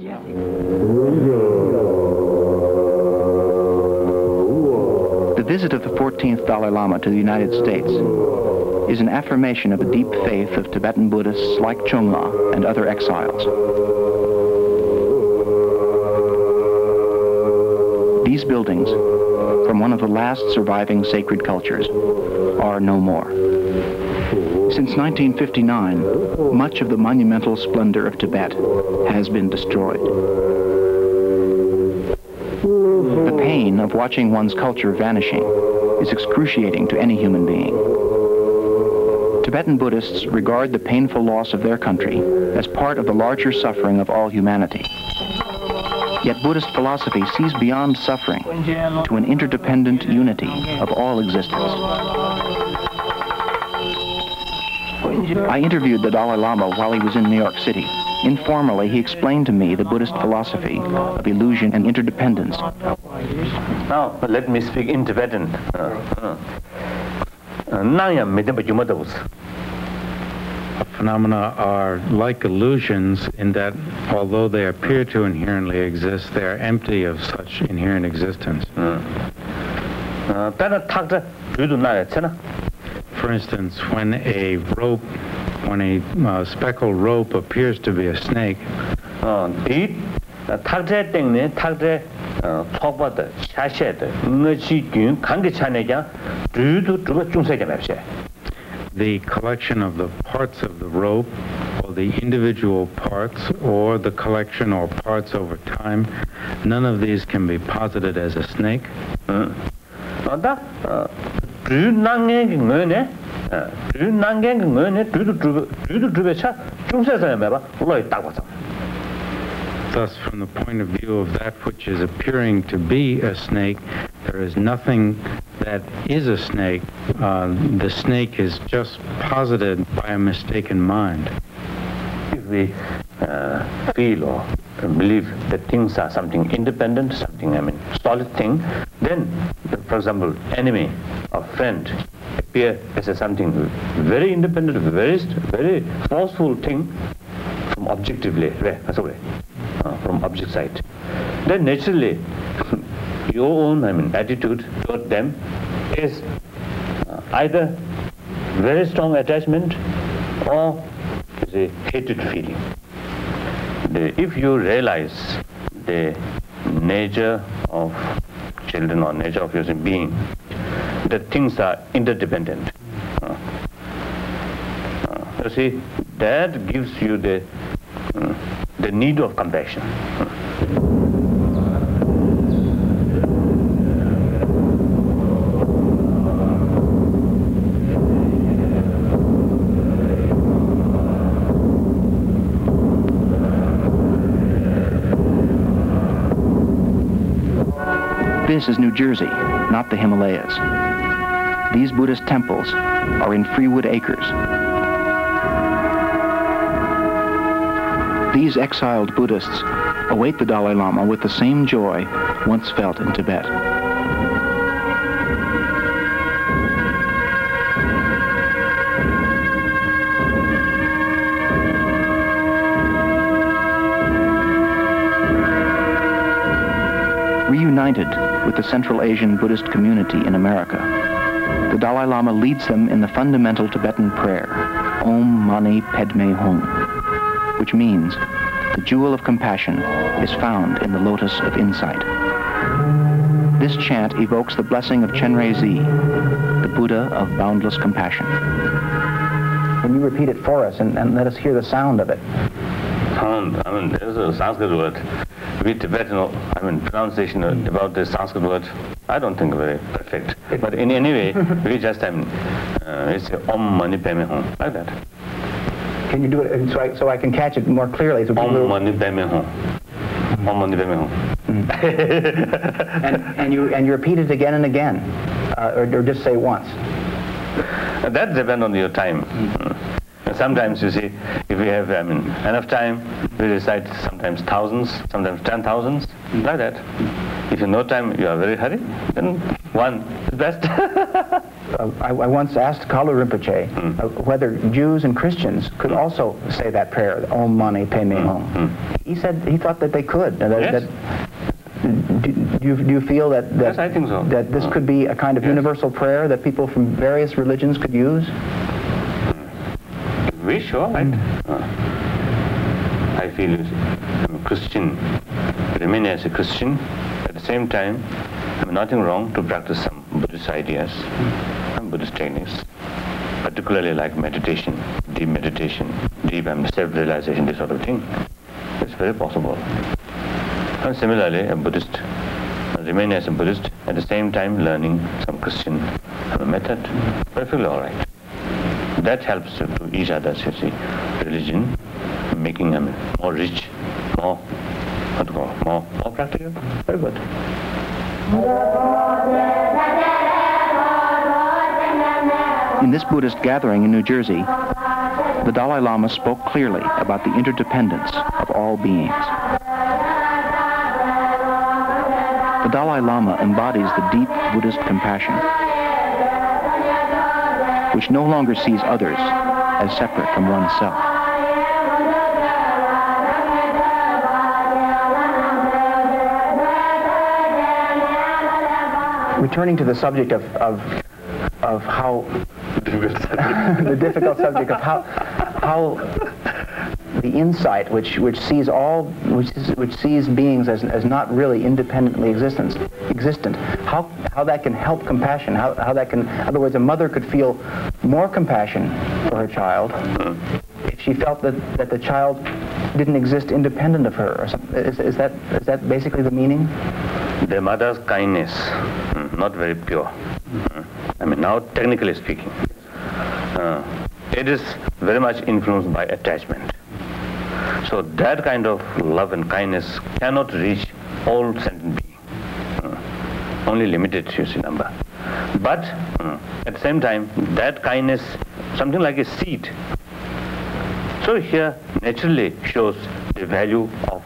The visit of the 14th Dalai Lama to the United States is an affirmation of the deep faith of Tibetan Buddhists like Chungla and other exiles. These buildings, from one of the last surviving sacred cultures, are no more. Since 1959, much of the monumental splendor of Tibet has been destroyed. The pain of watching one's culture vanishing is excruciating to any human being. Tibetan Buddhists regard the painful loss of their country as part of the larger suffering of all humanity. Yet Buddhist philosophy sees beyond suffering to an interdependent unity of all existence. I interviewed the Dalai Lama while he was in New York City. Informally, he explained to me the Buddhist philosophy of illusion and interdependence. Now, let me speak in Tibetan. Phenomena are like illusions in that, although they appear to inherently exist, they are empty of such inherent existence. For instance, when a speckled rope appears to be a snake, the collection of the parts of the rope, or the individual parts, or the collection or parts over time, none of these can be posited as a snake. Thus, from the point of view of that which is appearing to be a snake, there is nothing that is a snake. The snake is just posited by a mistaken mind. If we feel or believe that things are something independent, something, solid thing, then, for example, enemy or friend appear as something very independent, very forceful thing from objectively, from object side. Then naturally, your own attitude toward them is either very strong attachment or hatred feeling. If you realize the nature of children or nature of your being, that things are interdependent. You see, that gives you the need of compassion. This is New Jersey, not the Himalayas. These Buddhist temples are in Freewood Acres. These exiled Buddhists await the Dalai Lama with the same joy once felt in Tibet. Reunited with the Central Asian Buddhist community in America, the Dalai Lama leads them in the fundamental Tibetan prayer, Om Mani Padme Hum, which means the jewel of compassion is found in the lotus of insight. This chant evokes the blessing of Chenrezig, the Buddha of boundless compassion. Can you repeat it for us and let us hear the sound of it? Sound, there's a Sanskrit word. We Tibetan, pronunciation about the Sanskrit word, I don't think very perfect. But in any way, we just, it's Om Mani Padme Hum, like that. Can you do it so I can catch it more clearly? So Om Mani Padme Hum. Om Mani Padme Hum. And you repeat it again and again, or just say once? That depends on your time. Sometimes, you see, if we have enough time, we recite sometimes thousands, sometimes 10,000s, like that. If you have no time, you are very hurried, then one is best. I once asked Kalu Rinpoche whether Jews and Christians could also say that prayer, Om Mani Padme Hum. He said he thought that they could. Yes. Do you feel that Yes, I think so. that this could be a kind of universal prayer that people from various religions could use? We sure, right? I feel I'm a Christian, remain as a Christian. At the same time, nothing wrong to practice some Buddhist ideas, some Buddhist techniques, particularly like meditation, deep self-realization, this sort of thing. It's very possible. And similarly, a Buddhist, remain as a Buddhist, at the same time learning some Christian method, perfectly all right. That helps to each other, you see, religion, making them more rich, more practical. Very good. In this Buddhist gathering in New Jersey, the Dalai Lama spoke clearly about the interdependence of all beings. The Dalai Lama embodies the deep Buddhist compassion, which no longer sees others as separate from oneself. Returning to the subject of how the difficult subject of how the insight which sees beings as not really independently existent, how that can help compassion, how that can, in other words, a mother could feel more compassion for her child if she felt that the child didn't exist independent of her or something. Is that basically the meaning? The mother's kindness, not very pure. Now technically speaking, it is very much influenced by attachment. So that kind of love and kindness cannot reach all sentient beings. Only limited, you see, number. But at the same time, that kindness, something like a seed. So here naturally shows the value of